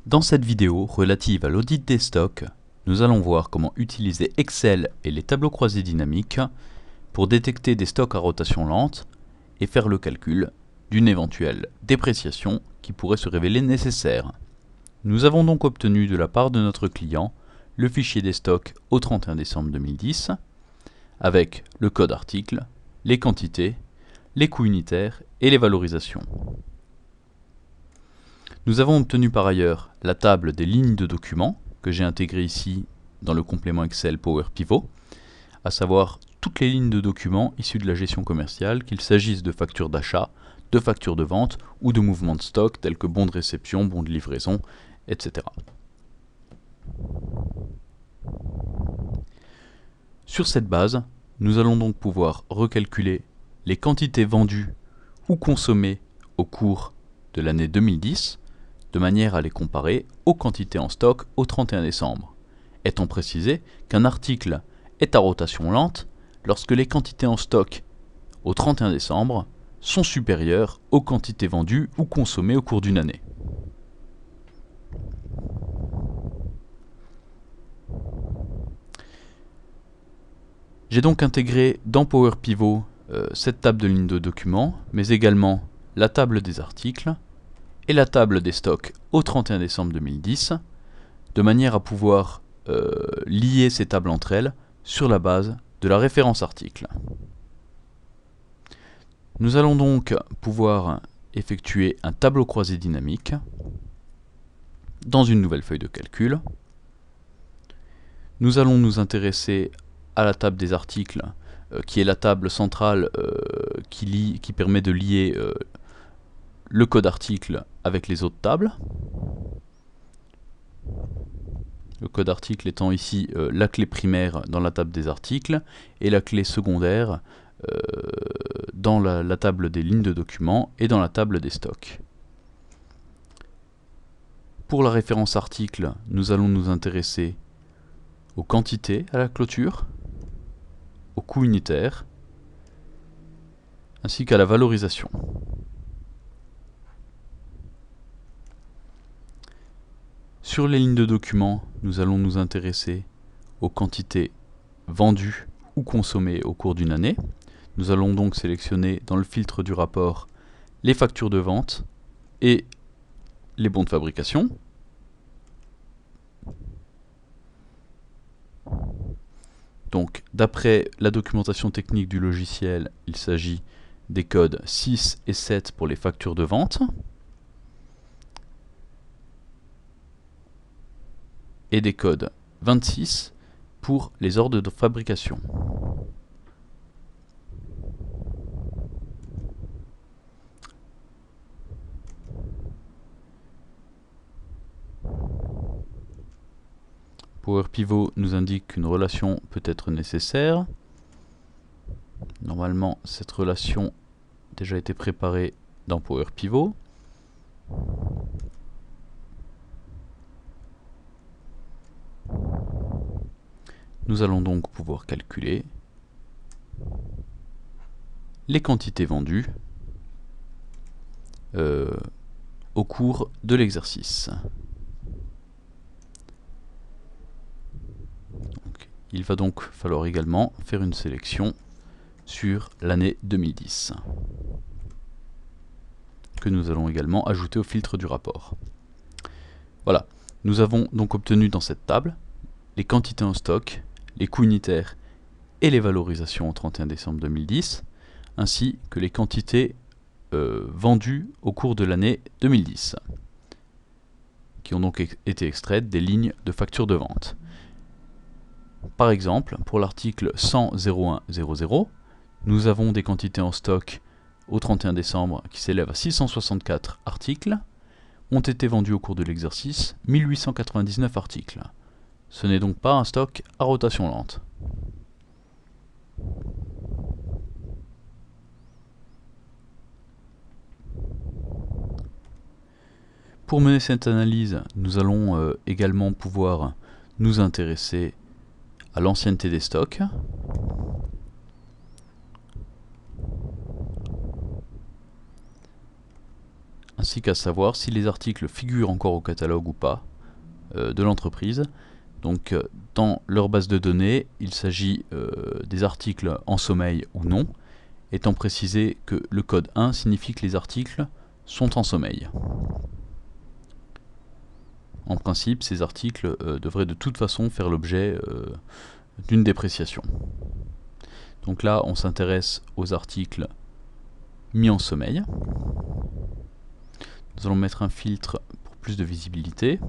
Dans cette vidéo relative à l'audit des stocks, nous allons voir comment utiliser Excel et les tableaux croisés dynamiques pour détecter des stocks à rotation lente et faire le calcul d'une éventuelle dépréciation qui pourrait se révéler nécessaire. Nous avons donc obtenu de la part de notre client le fichier des stocks au 31 décembre 2010 avec le code article, les quantités, les coûts unitaires et les valorisations. Nous avons obtenu par ailleurs la table des lignes de documents que j'ai intégrée ici dans le complément Excel Power Pivot, à savoir toutes les lignes de documents issues de la gestion commerciale, qu'il s'agisse de factures d'achat, de factures de vente ou de mouvements de stock tels que bons de réception, bons de livraison, etc. Sur cette base, nous allons donc pouvoir recalculer les quantités vendues ou consommées au cours de l'année 2010, de manière à les comparer aux quantités en stock au 31 décembre, étant précisé qu'un article est à rotation lente lorsque les quantités en stock au 31 décembre sont supérieures aux quantités vendues ou consommées au cours d'une année. J'ai donc intégré dans Power Pivot cette table de lignes de documents, mais également la table des articles et la table des stocks au 31 décembre 2010, de manière à pouvoir lier ces tables entre elles sur la base de la référence article. Nous allons donc pouvoir effectuer un tableau croisé dynamique dans une nouvelle feuille de calcul. Nous allons nous intéresser à la table des articles, qui est la table centrale qui permet de lier le code article avec les autres tables. Le code article étant ici la clé primaire dans la table des articles et la clé secondaire dans la table des lignes de documents et dans la table des stocks. Pour la référence article, nous allons nous intéresser aux quantités à la clôture, aux coûts unitaires, ainsi qu'à la valorisation. Sur les lignes de documents, nous allons nous intéresser aux quantités vendues ou consommées au cours d'une année. Nous allons donc sélectionner dans le filtre du rapport les factures de vente et les bons de fabrication. Donc, d'après la documentation technique du logiciel, il s'agit des codes 6 et 7 pour les factures de vente et des codes 26 pour les ordres de fabrication. Power Pivot nous indique qu'une relation peut être nécessaire. Normalement, cette relation a déjà été préparée dans Power Pivot. Nous allons donc pouvoir calculer les quantités vendues au cours de l'exercice. Il va donc falloir également faire une sélection sur l'année 2010, que nous allons également ajouter au filtre du rapport. Voilà, nous avons donc obtenu dans cette table les quantités en stock, les coûts unitaires et les valorisations au 31 décembre 2010, ainsi que les quantités vendues au cours de l'année 2010, qui ont donc été extraites des lignes de facture de vente. Par exemple, pour l'article 100.01.00, nous avons des quantités en stock au 31 décembre qui s'élèvent à 664 articles, ont été vendus au cours de l'exercice 1899 articles. Ce n'est donc pas un stock à rotation lente. Pour mener cette analyse, nous allons également pouvoir nous intéresser à l'ancienneté des stocks. ainsi qu'à savoir si les articles figurent encore au catalogue ou pas de l'entreprise. Donc dans leur base de données, il s'agit des articles en sommeil ou non, étant précisé que le code 1 signifie que les articles sont en sommeil. En principe, ces articles devraient de toute façon faire l'objet d'une dépréciation. Donc là, on s'intéresse aux articles mis en sommeil. Nous allons mettre un filtre pour plus de visibilité.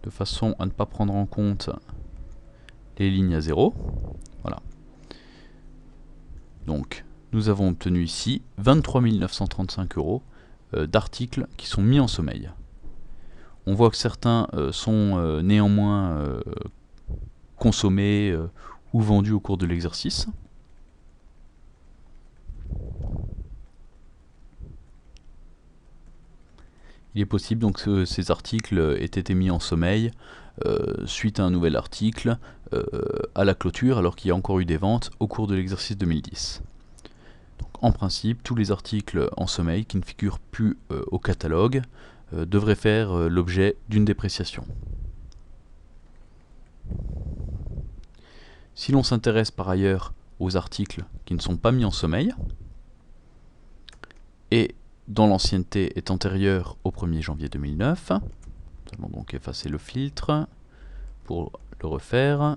De façon à ne pas prendre en compte les lignes à 0. Voilà. Donc, nous avons obtenu ici 23 935 € d'articles qui sont mis en sommeil. On voit que certains sont néanmoins consommés ou vendus au cours de l'exercice. Il est possible donc que ces articles aient été mis en sommeil suite à un nouvel article à la clôture, alors qu'il y a encore eu des ventes au cours de l'exercice 2010. Donc, en principe, tous les articles en sommeil qui ne figurent plus au catalogue devraient faire l'objet d'une dépréciation. Si l'on s'intéresse par ailleurs aux articles qui ne sont pas mis en sommeil et dont l'ancienneté est antérieure au 1er janvier 2009, nous allons donc effacer le filtre pour le refaire.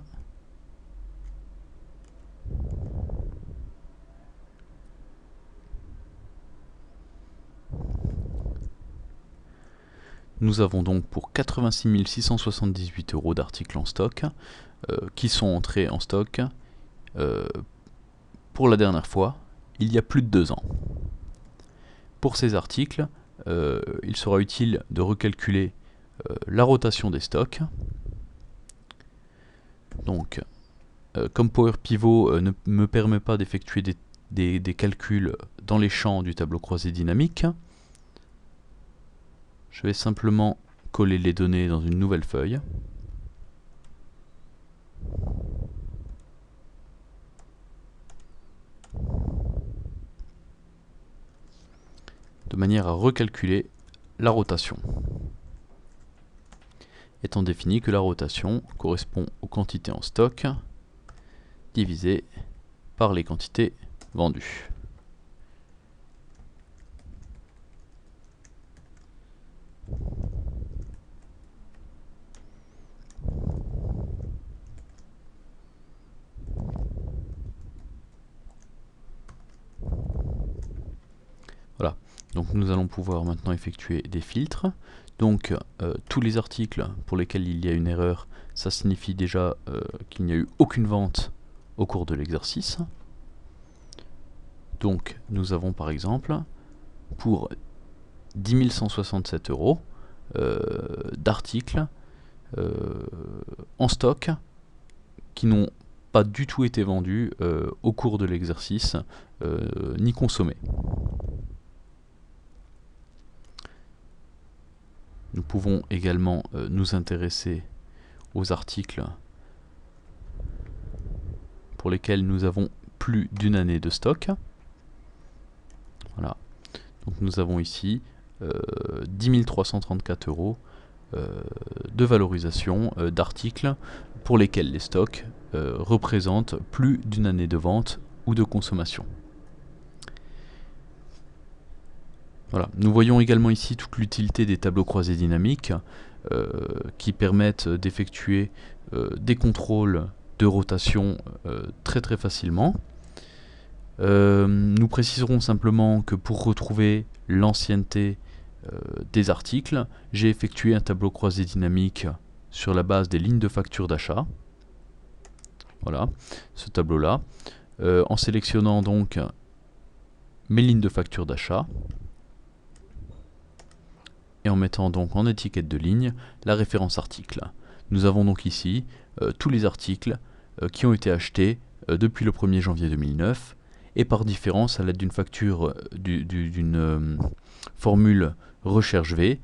Nous avons donc pour 86 678 € d'articles en stock qui sont entrés en stock pour la dernière fois il y a plus de 2 ans. Pour ces articles, il sera utile de recalculer la rotation des stocks. Donc, comme Power Pivot ne me permet pas d'effectuer des calculs dans les champs du tableau croisé dynamique, je vais simplement coller les données dans une nouvelle feuille. De manière à recalculer la rotation, étant défini que la rotation correspond aux quantités en stock divisé par les quantités vendues. Voilà, donc nous allons pouvoir maintenant effectuer des filtres. Donc tous les articles pour lesquels il y a une erreur, ça signifie déjà qu'il n'y a eu aucune vente au cours de l'exercice. Donc nous avons par exemple pour 10 167 € d'articles en stock qui n'ont pas du tout été vendus au cours de l'exercice ni consommés. Nous pouvons également nous intéresser aux articles pour lesquels nous avons plus d'une année de stock. Voilà. Donc nous avons ici 10 334 € de valorisation d'articles pour lesquels les stocks représentent plus d'une année de vente ou de consommation. Voilà. Nous voyons également ici toute l'utilité des tableaux croisés dynamiques qui permettent d'effectuer des contrôles de rotation très facilement. Nous préciserons simplement que pour retrouver l'ancienneté des articles, j'ai effectué un tableau croisé dynamique sur la base des lignes de facture d'achat. Voilà, ce tableau-là. En sélectionnant donc mes lignes de facture d'achat et en mettant donc en étiquette de ligne la référence article. Nous avons donc ici tous les articles qui ont été achetés depuis le 1er janvier 2009 et par différence à l'aide d'une facture d'une formule recherche V,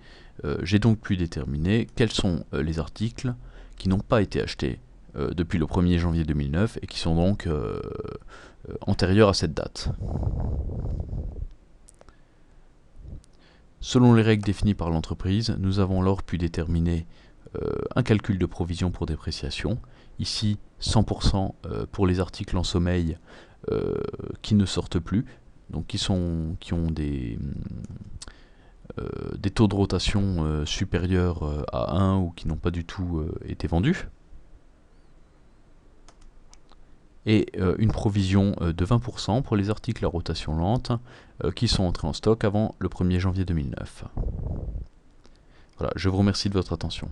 j'ai donc pu déterminer quels sont les articles qui n'ont pas été achetés depuis le 1er janvier 2009 et qui sont donc antérieure à cette date. Selon les règles définies par l'entreprise, nous avons alors pu déterminer un calcul de provision pour dépréciation. Ici, 100% pour les articles en sommeil qui ne sortent plus, donc qui ont des taux de rotation supérieurs à 1 ou qui n'ont pas du tout été vendus. Et une provision de 20% pour les articles à rotation lente qui sont entrés en stock avant le 1er janvier 2009. Voilà, je vous remercie de votre attention.